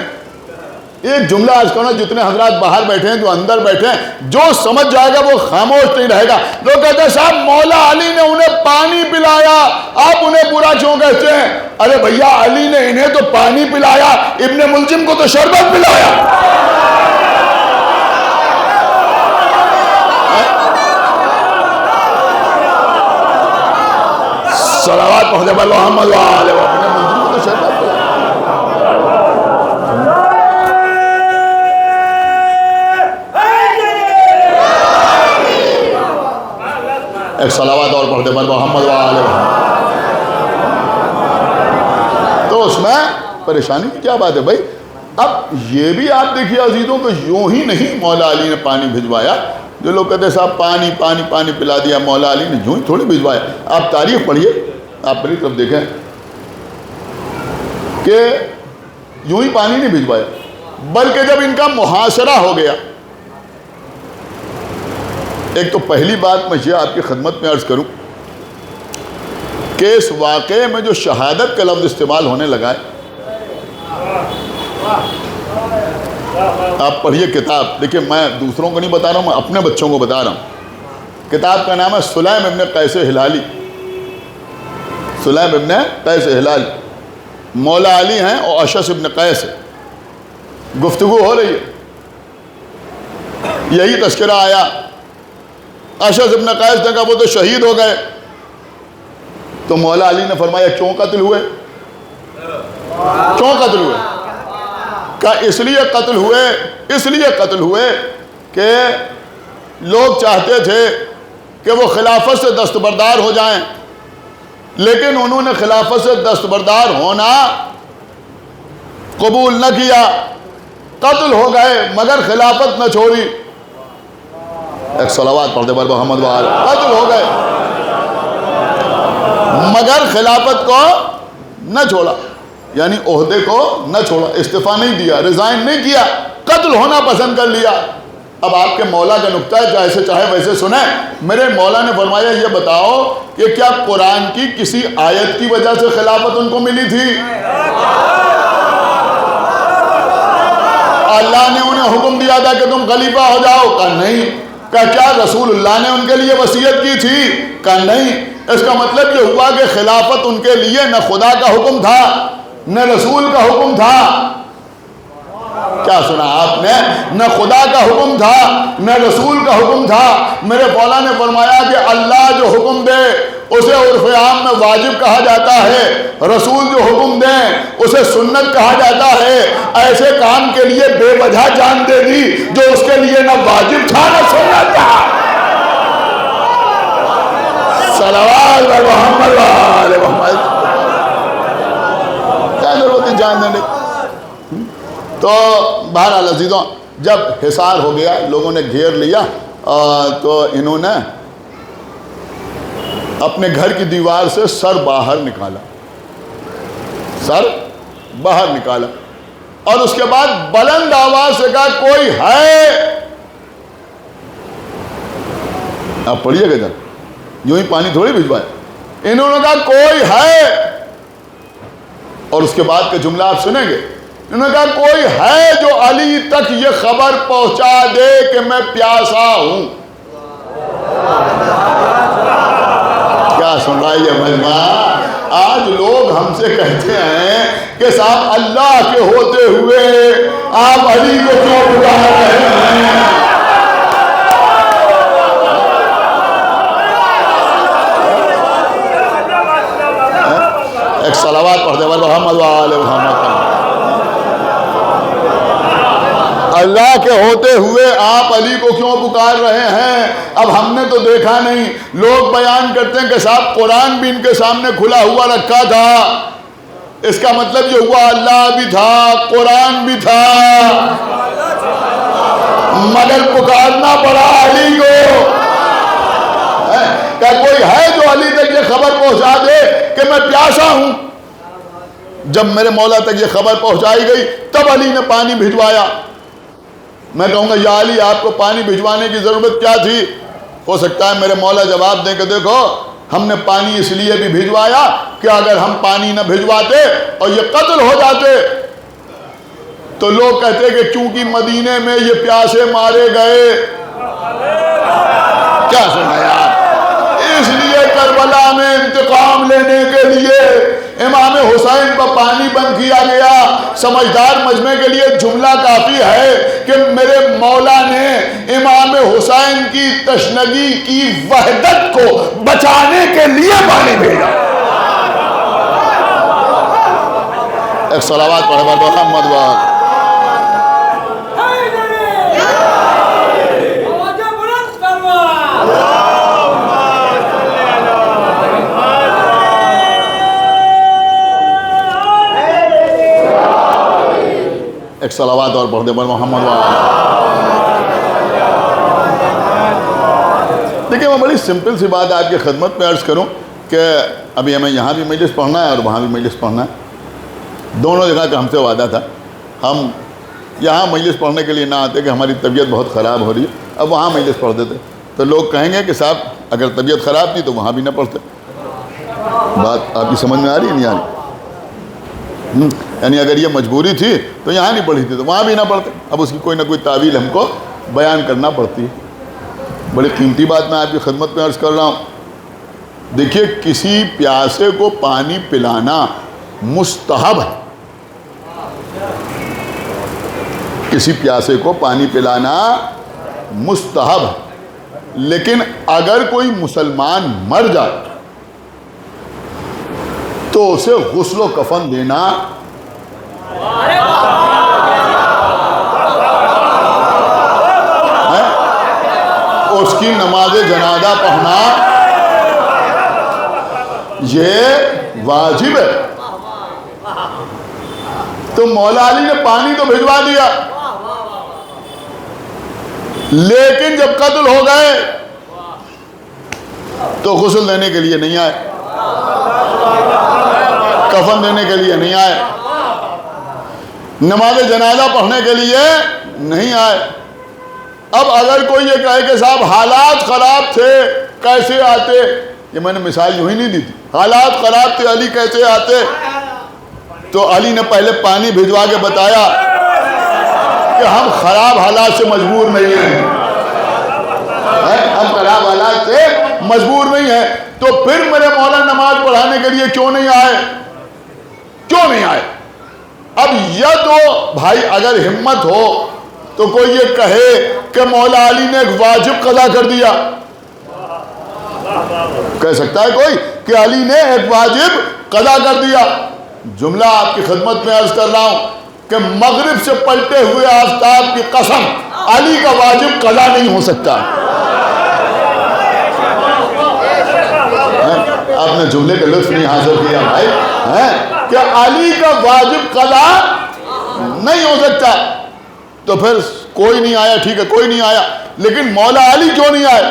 Speaker 1: ایک جملہ آج کرنا، جتنے حضرات باہر بیٹھے ہیں جو اندر بیٹھے ہیں، جو سمجھ جائے گا وہ خاموش نہیں رہے گا۔ لوگ کہتے ہیں صاحب مولا علی نے انہیں پانی پلایا، آپ انہیں برا کیوں کہتے ہیں؟ ارے بھیا، علی نے انہیں تو پانی پلایا، ابن ملجم کو تو شربت پلایا۔ صلوات پڑھ دے محمد وآلہ محمد۔ ایک صلوات اور پڑھ دے محمد وآلہ محمد۔ تو اس میں پریشانی کی کیا بات ہے بھائی؟ اب یہ بھی آپ دیکھیے عزیزوں کو یوں ہی نہیں مولا علی نے پانی بھجوایا۔ جو لوگ کہتے ہیں صاحب پانی پانی پانی پلا دیا، مولا علی نے یوں ہی تھوڑی بھجوایا۔ آپ تاریخ پڑھیے، آپ میری طرف دیکھیں کہ یوں ہی پانی نہیں بھجوایا، بلکہ جب ان کا محاصرہ ہو گیا۔ ایک تو پہلی بات میں یہ آپ کی خدمت میں عرض کروں کہ اس واقعے میں جو شہادت کا لفظ استعمال ہونے لگا ہے، آپ پڑھیے کتاب، دیکھیں میں دوسروں کو نہیں بتا رہا ہوں، میں اپنے بچوں کو بتا رہا ہوں۔ کتاب کا نام ہے سلیم ابن قیس ہلالی، سلیم ابن قیس ہلالی، مولا علی ہیں اور اشعث ابن قیس ہے، گفتگو ہو رہی ہے، یہی تذکرہ آیا، اشعث ابن قیس نے کہا وہ تو شہید ہو گئے، تو مولا علی نے فرمایا کیوں قتل ہوئے؟ کیوں قتل ہوئے؟ کہا اس لیے قتل ہوئے کہ لوگ چاہتے تھے کہ وہ خلافت سے دستبردار ہو جائیں، لیکن انہوں نے خلافت سے دستبردار ہونا قبول نہ کیا، قتل ہو گئے مگر خلافت نہ چھوڑی۔ ایک صلوات پڑھ دے بر محمد وآل۔ قتل ہو گئے مگر خلافت کو نہ چھوڑا، یعنی عہدے کو نہ چھوڑا، استعفیٰ نہیں دیا، ریزائن نہیں کیا، قتل ہونا پسند کر لیا۔ اب آپ کے مولا کا نکتہ ہے، جیسے چاہے ویسے سنیں۔ میرے مولا نے فرمایا یہ بتاؤ کہ کیا قرآن کی کسی آیت کی وجہ سے خلافت ان کو ملی تھی؟ اللہ نے انہیں حکم دیا تھا کہ تم خلیفہ ہو جاؤ؟ کہا نہیں۔ کہا کیا رسول اللہ نے ان کے لیے وصیت کی تھی؟ کہا نہیں۔ اس کا مطلب یہ ہوا کہ خلافت ان کے لیے نہ خدا کا حکم تھا نہ رسول کا حکم تھا۔ کیا سنا آپ نے؟ نہ خدا کا حکم تھا نہ رسول کا حکم تھا۔ میرے مولا نے فرمایا کہ اللہ جو حکم دے اسے عرف عام میں واجب کہا جاتا ہے، رسول جو حکم دیں اسے سنت کہا جاتا ہے۔ ایسے کام کے لیے بے وجہ جان دے دی جو اس کے لیے نہ واجب تھا نہ سنت تھا۔ صلوات علی محمد وآل محمد۔ کیا ضرورت ہے جان دینے؟ تو بہرحال عزیزوں، جب حصار ہو گیا، لوگوں نے گھیر لیا، تو انہوں نے اپنے گھر کی دیوار سے سر باہر نکالا، سر باہر نکالا، اور اس کے بعد بلند آواز سے کہا کوئی ہے؟ آپ پڑھیے گا ذرا، یوں ہی پانی تھوڑی بھجوائے۔ انہوں نے کہا کوئی ہے، اور اس کے بعد کا جملہ آپ سنیں گے۔ انہوں نے کہا کوئی ہے جو علی تک یہ خبر پہنچا دے کہ میں پیاسا ہوں؟ کیا سن رہا ہے یہ مجمع؟ آج لوگ ہم سے کہتے ہیں کہ صاحب اللہ کے ہوتے ہوئے آپ علی کو کیوں پکار رہے ہیں؟ ایک صلوات پڑھ دے محمد وآل محمد۔ اللہ کے ہوتے ہوئے آپ علی کو کیوں پکار رہے ہیں؟ اب ہم نے تو دیکھا نہیں، لوگ بیان کرتے ہیں کہ صاحب قرآن بھی ان کے سامنے کھلا ہوا رکھا تھا، اس کا مطلب یہ ہوا اللہ بھی تھا قرآن بھی تھا، مگر پکارنا پڑا علی کو۔ کیا کوئی ہے جو علی تک یہ خبر پہنچا دے کہ میں پیاسا ہوں؟ جب میرے مولا تک یہ خبر پہنچائی گئی تب علی نے پانی بھجوایا۔ میں کہوں گا یا علی آپ کو پانی بھجوانے کی ضرورت کیا تھی؟ ہو سکتا ہے میرے مولا جواب دیں کہ دیکھو ہم نے پانی اس لیے بھی بھجوایا کہ اگر ہم پانی نہ بھجواتے اور یہ قتل ہو جاتے تو لوگ کہتے کہ چونکہ مدینے میں یہ پیاسے مارے گئے۔ کیا سنا یار؟ اس لیے کربلا میں انتقام لینے کے لیے امام حسین پر پانی بند کیا گیا۔ سمجھدار مجمع کے لیے جملہ کافی ہے کہ میرے مولا نے امام حسین کی تشنگی کی وحدت کو بچانے کے لیے پانی بھیجا۔ ایک صلوات پڑھے محمد وآل۔ ایک صلوات اور پڑھ دے پر محمد دیکھیں میں بڑی سمپل سی بات آپ کی خدمت میں عرض کروں کہ ابھی ہمیں یہاں بھی مجلس پڑھنا ہے اور وہاں بھی مجلس پڑھنا ہے، دونوں جگہ کا ہم سے وعدہ تھا۔ ہم یہاں مجلس پڑھنے کے لیے نہ آتے کہ ہماری طبیعت بہت خراب ہو رہی ہے، اب وہاں مجلس پڑھ دیتے تو لوگ کہیں گے کہ صاحب اگر طبیعت خراب تھی تو وہاں بھی نہ پڑھتے۔ بات آپ کی سمجھ میں آ رہی ہے نہیں آ رہی؟ یعنی اگر یہ مجبوری تھی تو یہاں نہیں پڑھی تھی تو وہاں بھی نہ پڑھتے۔ اب اس کی کوئی نہ کوئی تعویل ہم کو بیان کرنا پڑتی ہے۔ بڑی قیمتی بات میں آپ کی خدمت میں عرض کر رہا ہوں دیکھیے کسی پیاسے کو پانی پلانا مستحب ہے، کسی پیاسے کو پانی پلانا مستحب ہے، لیکن اگر کوئی مسلمان مر جائے تو اسے غسل و کفن دینا ہے، اس کی نماز جنازہ پڑھنا یہ واجب ہے۔ تو مولا علی نے پانی تو بھجوا دیا، لیکن جب قتل ہو گئے تو غسل دینے کے لیے نہیں آئے، کفن دینے کے لیے نہیں آئے، نماز جنازہ پڑھنے کے لیے نہیں آئے۔ اب اگر کوئی یہ کہے کہ صاحب حالات خراب تھے کیسے آتے، یہ میں نے مثال یوں ہی نہیں دی تھی، حالات خراب تھے علی کیسے آتے، تو علی نے پہلے پانی بھجوا کے بتایا کہ ہم خراب حالات سے مجبور نہیں ہیں، ہم خراب حالات سے مجبور نہیں ہیں، تو پھر میرے مولا نماز پڑھانے کے لیے کیوں نہیں آئے، کیوں نہیں آئے؟ اب یا تو بھائی اگر ہمت ہو تو کوئی یہ کہے کہ مولا علی نے ایک واجب قضا کر دیا، کہہ سکتا ہے کوئی کہ علی نے ایک واجب قضا کر دیا۔ جملہ آپ کی خدمت میں عرض کر رہا ہوں کہ مغرب سے پلٹے ہوئے آفتاب کی قسم علی کا واجب قضا نہیں ہو سکتا۔ آپ نے جملے کا لطف نہیں حاصل کیا بھائی، کہ علی کا واجب قضا نہیں ہو سکتا۔ تو پھر کوئی نہیں آیا، ٹھیک ہے کوئی نہیں آیا، لیکن مولا علی کیوں نہیں آئے؟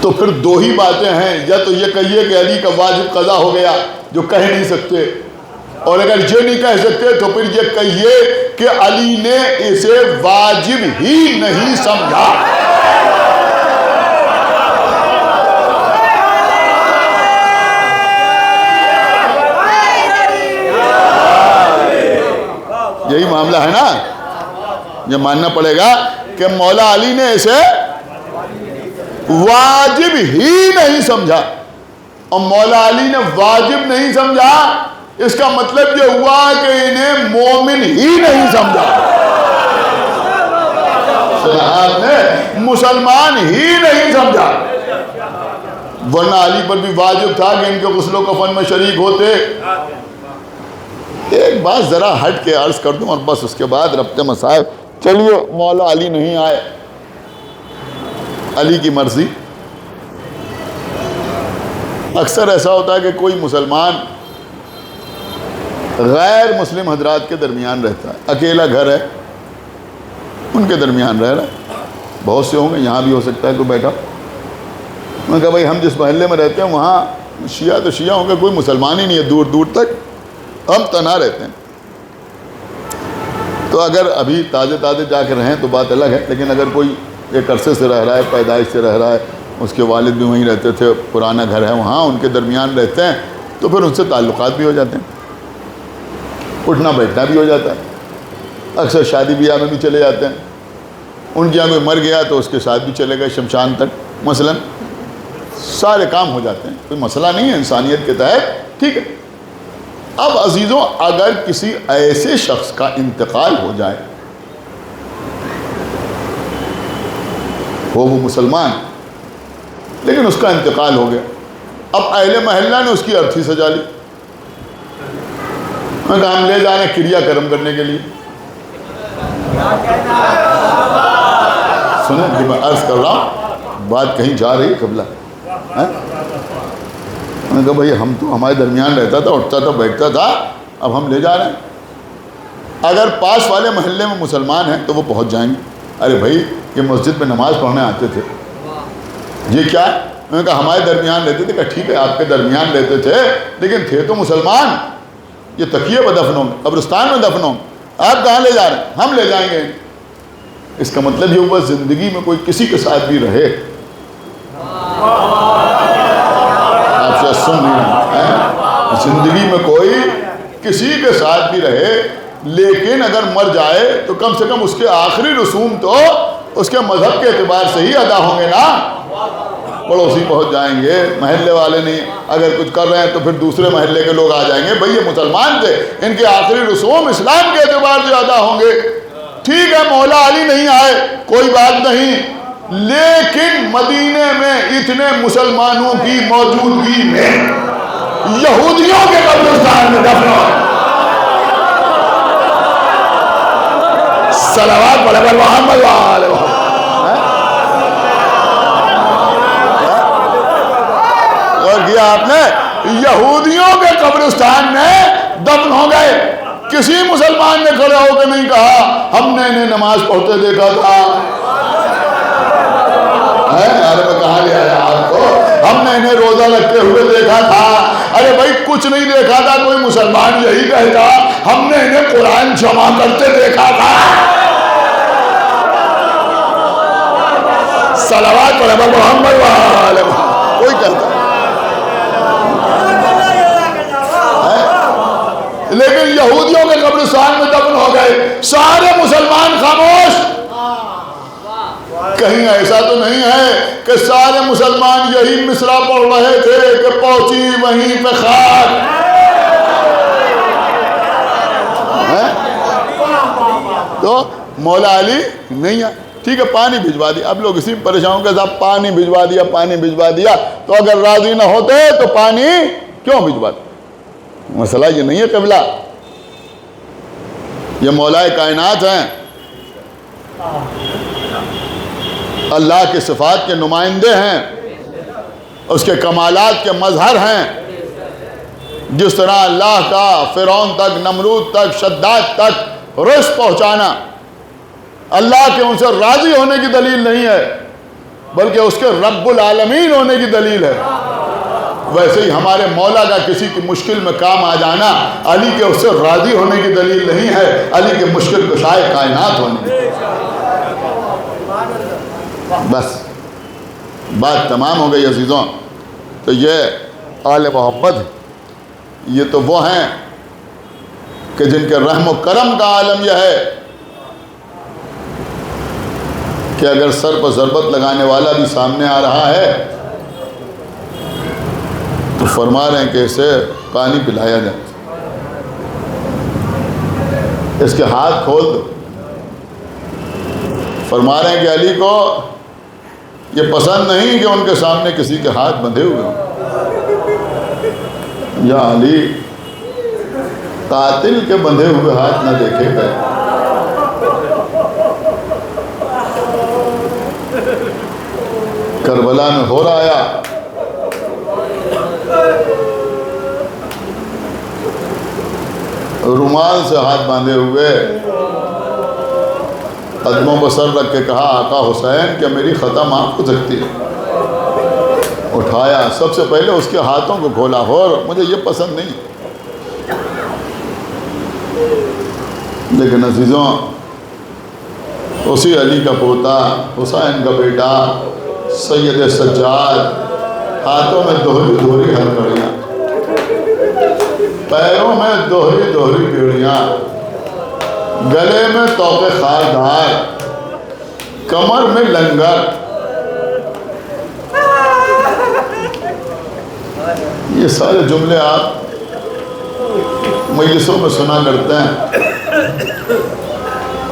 Speaker 1: تو پھر دو ہی باتیں ہیں، یا تو یہ کہیے کہ علی کا واجب قضا ہو گیا جو کہہ نہیں سکتے، اور اگر یہ نہیں کہہ سکتے تو پھر یہ کہیے کہ علی نے اسے واجب ہی نہیں سمجھا۔ یہی معاملہ ہے نا، یہ ماننا پڑے گا کہ مولا علی نے اسے واجب ہی نہیں سمجھا، اور مولا علی نے واجب نہیں سمجھا اس کا مطلب یہ ہوا کہ انہیں مومن ہی نہیں سمجھا، آپ نے مسلمان ہی نہیں سمجھا، ورنہ علی پر بھی واجب تھا کہ ان کے غسل و کفن میں شریک ہوتے۔ ایک بات ذرا ہٹ کے عرض کر دوں اور بس اس کے بعد ربط مسائل، چلیے مولا علی نہیں آئے، علی کی مرضی۔ اکثر ایسا ہوتا ہے کہ کوئی مسلمان غیر مسلم حضرات کے درمیان رہتا ہے، اکیلا گھر ہے ان کے درمیان رہ رہا ہے، بہت سے ہوں گے، یہاں بھی ہو سکتا ہے کوئی بیٹھا، میں نے کہا بھائی ہم جس محلے میں رہتے ہیں وہاں شیعہ تو شیعہ ہوں گے، کوئی مسلمان ہی نہیں ہے دور دور تک، ہم تنہا رہتے ہیں۔ تو اگر ابھی تازے تازے جا کے رہیں تو بات الگ ہے، لیکن اگر کوئی ایک عرصے سے رہ رہا ہے، پیدائش سے رہ رہا ہے، اس کے والد بھی وہیں رہتے تھے، پرانا گھر ہے وہاں ان کے درمیان رہتے ہیں، تو پھر ان سے تعلقات بھی ہو جاتے ہیں، اٹھنا بیٹھنا بھی ہو جاتا ہے، اکثر شادی بیاہ میں بھی چلے جاتے ہیں، ان کے یہاں کوئی مر گیا تو اس کے ساتھ بھی چلے گئے شمشان تک مثلا، سارے کام ہو جاتے ہیں، کوئی مسئلہ نہیں ہے انسانیت کے تحت، ٹھیک ہے۔ اب عزیزوں اگر کسی ایسے شخص کا انتقال ہو جائے، وہ مسلمان لیکن اس کا انتقال ہو گیا، اب اہل محلہ نے اس کی ارتھی سجا لی، میں کہا ہم لے جا رہے ہیں کریا کرم کرنے کے لیے، سنیں جب میں عرض کر رہا ہوں بات کہیں جا رہی ہے قبلہ، میں نے کہا بھئی ہم تو ہمارے درمیان رہتا تھا، اٹھتا تھا بیٹھتا تھا، اب ہم لے جا رہے ہیں۔ اگر پاس والے محلے میں مسلمان ہیں تو وہ پہنچ جائیں گے، ارے بھائی یہ مسجد میں نماز پڑھنے آتے تھے، یہ کیا ہے؟ میں نے کہا ہمارے درمیان رہتے تھے، کہا ٹھیک ہے آپ کے درمیان رہتے تھے لیکن تھے تو مسلمان، یہ تکیے پہ دفن ہوں گے، قبرستان میں دفن ہوں گے، آپ کہاں لے جا رہے ہیں؟ ہم لے جائیں گے۔ اس کا مطلب یہ ہوا زندگی میں کوئی کسی کے ساتھ بھی رہے، آپ شاید سن نہیں رہے ہیں، زندگی میں کوئی کسی کے ساتھ بھی رہے لیکن اگر مر جائے تو کم سے کم اس کے آخری رسوم تو اس کے مذہب کے اعتبار سے ہی ادا ہوں گے نا۔ پڑوسی پہنچ جائیں گے، محلے والے نہیں، اگر کچھ کر رہے ہیں تو پھر دوسرے محلے کے لوگ آ جائیں گے، بھئی یہ مسلمان تھے، ان کے آخری رسوم اسلام کے اعتبار سے ادا ہوں گے۔ ٹھیک ہے مولا علی نہیں آئے، کوئی بات نہیں، لیکن مدینے میں اتنے مسلمانوں کی موجودگی میں یہودیوں کے قبرستان میں دفن ہو گئے۔ صلوات پڑھے پر محمد وآلہ محمد۔ اور کیا آپ نے یہودیوں کے قبرستان میں دفن ہو گئے۔ کسی مسلمان نے کھڑے ہو کے نہیں کہا ہم نے انہیں نماز پڑھتے دیکھا تھا، ارے میں کہاں لے آیا آپ کو، ہم نے انہیں روزہ رکھتے ہوئے دیکھا تھا۔ ارے بھائی کچھ نہیں دیکھا تھا، کوئی مسلمان یہی کہتا ہم نے انہیں قرآن جمع کرتے دیکھا تھا۔ صلوات پڑھے پر محمد وآلہ محمد، کوئی کہتا۔ لیکن یہودیوں کے قبرستان میں دفن ہو گئے، سارے مسلمان خاموش۔ کہیں ایسا تو نہیں ہے کہ سارے مسلمان یہی مصرع پڑھ رہے تھے کہ پہنچی وہیں پہ خاک۔ تو مولا علی نہیں آئے، ٹھیک ہے پانی بھجوا دیا۔ اب لوگ اسی میں پریشان کہ صاحب پانی بھجوا دیا، پانی بھجوا دیا، تو اگر راضی نہ ہوتے تو پانی کیوں بھجواتے؟ مسئلہ یہ نہیں ہے قبلہ، یہ مولا کائنات ہیں، اللہ کے صفات کے نمائندے ہیں، اس کے کمالات کے مظہر ہیں۔ جس طرح اللہ کا فرعون تک، نمرود تک، شداد تک رزق پہنچانا اللہ کے ان سے راضی ہونے کی دلیل نہیں ہے، بلکہ اس کے رب العالمین ہونے کی دلیل ہے، ویسے ہی ہمارے مولا کا کسی کی مشکل میں کام آ جانا علی کے اس سے راضی ہونے کی دلیل نہیں ہے، علی کے مشکل کشائے کائنات ہونے کی۔ بس بات تمام ہو گئی عزیزوں۔ تو یہ آل محمد، یہ تو وہ ہیں کہ جن کے رحم و کرم کا عالم یہ ہے کہ اگر سر پر ضربت لگانے والا بھی سامنے آ رہا ہے تو فرما رہے ہیں کہ اسے پانی پلایا جائے، اس کے ہاتھ کھول دو۔ فرما رہے ہیں کہ علی کو یہ پسند نہیں کہ ان کے سامنے کسی کے ہاتھ بندھے ہوئے ہوں۔ یا علی قاتل کے بندھے ہوئے ہاتھ نہ دیکھے گئے۔ کربلا میں ہو رہا آیا، رومال سے ہاتھ باندھے ہوئے، قدموں پر سر رکھ کے کہا آقا حسین کیا میری خطا معاف ہو سکتی ہے؟ اٹھایا، سب سے پہلے اس کے ہاتھوں کو کھولا، اور مجھے یہ پسند نہیں، لیکن عزیزوں اسی علی کا پوتا، حسین کا بیٹا، سید سجاد، ہاتھوں میں دوہری دوہری ہتھکڑیاں، پیروں میں دوہری دوہری بیڑیاں، گلے میں توق خاردار، کمر میں لنگر۔ یہ سارے جملے آپ مجلسوں میں سنا کرتے ہیں۔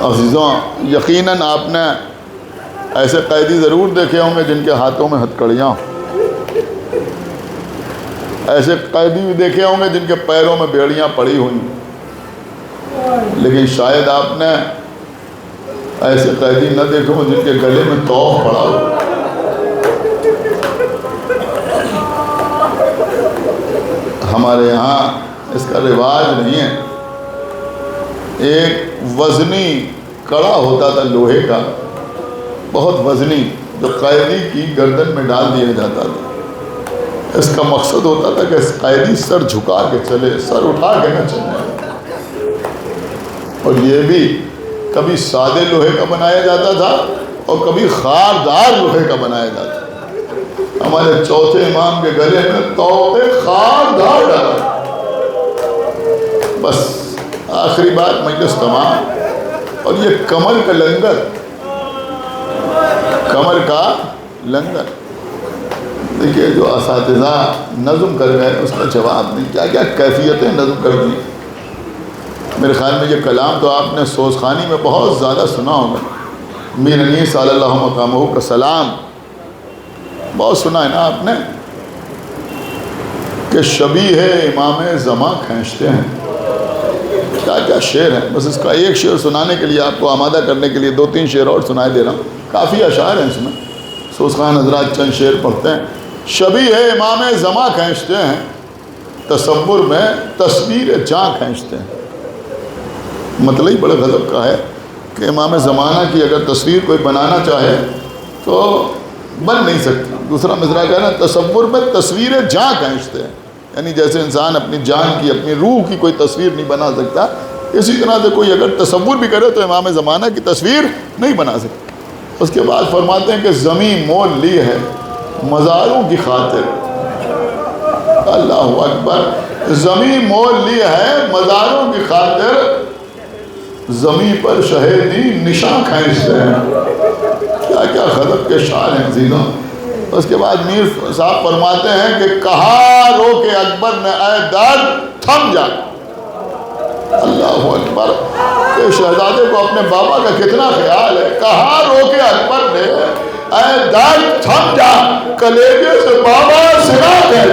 Speaker 1: عزیزوں یقیناً آپ نے ایسے قیدی ضرور دیکھے ہوں گے جن کے ہاتھوں میں ہتھکڑیاں ہوں، ایسے قیدی بھی دیکھے ہوں گے جن کے پیروں میں بیڑیاں پڑی ہوئی، لیکن شاید آپ نے ایسے قیدی نہ دیکھے ہوں جن کے گلے میں توق پڑا ہو۔ ہمارے یہاں اس کا رواج نہیں ہے۔ ایک وزنی کڑا ہوتا تھا لوہے کا، بہت وزنی، جو قیدی کی گردن میں ڈال دیا جاتا تھا۔ اس کا مقصد ہوتا تھا کہ قیدی سر جھکا کے چلے، سر اٹھا کے نہ چلے۔ اور یہ بھی کبھی سادے لوہے کا بنایا جاتا تھا اور کبھی خاردار لوہے کا بنایا جاتا تھا۔ ہمارے چوتھے امام کے گلے میں توق خاردار ڈالا، بس آخری بات مجلس تمام۔ اور یہ کمر کا لنگر، کمر کا لنگر، دیکھیے جو اساتذہ نظم کر گئے اس کا جواب نہیں، کیا کیا کیفیتیں نظم کر دی۔ میرے خیال میں یہ کلام تو آپ نے سوزخانی میں بہت زیادہ سنا ہوگا، میر انیس صلی اللہ مقامہ کا سلام بہت سنا ہے نا آپ نے، کہ شبیہ امام زماں کھینچتے ہیں۔ کیا کیا شعر ہیں، بس اس کا ایک شعر سنانے کے لیے آپ کو آمادہ کرنے کے لیے 2-3 شعر اور سنائے دے رہا ہوں، کافی اشعار ہیں اس میں، سوزخان حضرات چند شعر پڑھتے ہیں۔ شبیہ امام زماں کھینچتے ہیں، تصور میں تصویر جاں کھینچتے ہیں۔ مطلب ہی بڑے غضب کا ہے کہ امام زمانہ کی اگر تصویر کوئی بنانا چاہے تو بن نہیں سکتی۔ دوسرا مصرع کہنا تصور میں تصویر جاں کھینچتے ہیں، یعنی جیسے انسان اپنی جان کی اپنی روح کی کوئی تصویر نہیں بنا سکتا، اسی طرح سے کوئی اگر تصور بھی کرے تو امام زمانہ کی تصویر نہیں بنا سکتا۔ اس کے بعد فرماتے ہیں کہ زمین مول لی ہے مزاروں کی خاطر، اللہ اکبر، زمین مول لی ہے مزاروں کی خاطر، زمین پر شہیدی نشاں کھینچتے ہیں۔ کیا کیا غضب کے شعر ہیں عزیزوں۔ اس کے بعد میر صاحب فرماتے ہیں کہ کہا رو کے اکبر نے اے درد تھم جا، اللہ اکبر، کہ شہزادے کو اپنے بابا کا کتنا خیال ہے۔ کہا رو کے اکبر نے اے درد تھم جا، کلیجے سے بابا سنا ہے۔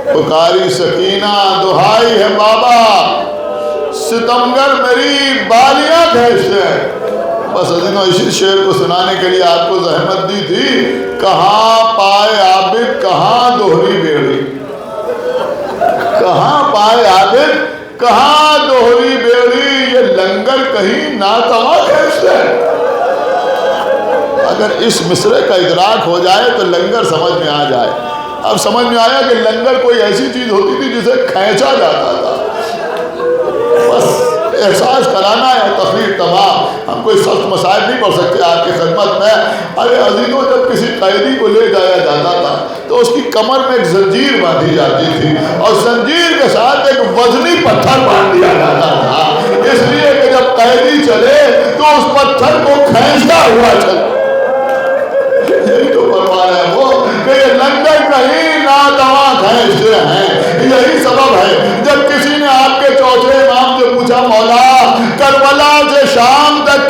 Speaker 1: پکاری سکینہ دہائی ہے بابا، ستمگر میری بالیاں کھینچتے ہیں۔ بس عزیزوں اسی شعر کو سنانے کے لیے آپ کو زحمت دی تھی۔ کہاں پائے عابد کہاں دوہری بیڑی، کہاں پائے عابد کہاں دوہری بیڑی، یہ لنگر کہیں ناتواں کھینچتے ہیں۔ اگر اس مصرعے کا ادراک ہو جائے تو لنگر سمجھ میں آ جائے۔ اب سمجھ میں آیا کہ لنگر کوئی ایسی چیز ہوتی تھی جسے کھینچا جاتا تھا۔ بس احساس کرانا ہے، تقریر تمام، ہم کوئی سخت مسائل نہیں پڑھ سکتے آپ کی خدمت میں۔ ارے عزیزوں جب کسی قیدی کو لے جایا جاتا تھا تو اس کی کمر میں ایک زنجیر باندھی جاتی تھی اور زنجیر کے ساتھ ایک وزنی پتھر باندھ دیا جاتا تھا، اس لیے کہ جب قیدی چلے تو اس پتھر کو کھینچتا ہوا چلے۔ یہی تو فرما رہے ہیں وہ کہ یہ لنگر کہیں ناتواں کھینچتے ہیں۔ یہی سبب ہے جب کسی نے آپ کے چوتھے امام سے پوچھا مولا کربلا سے شام تک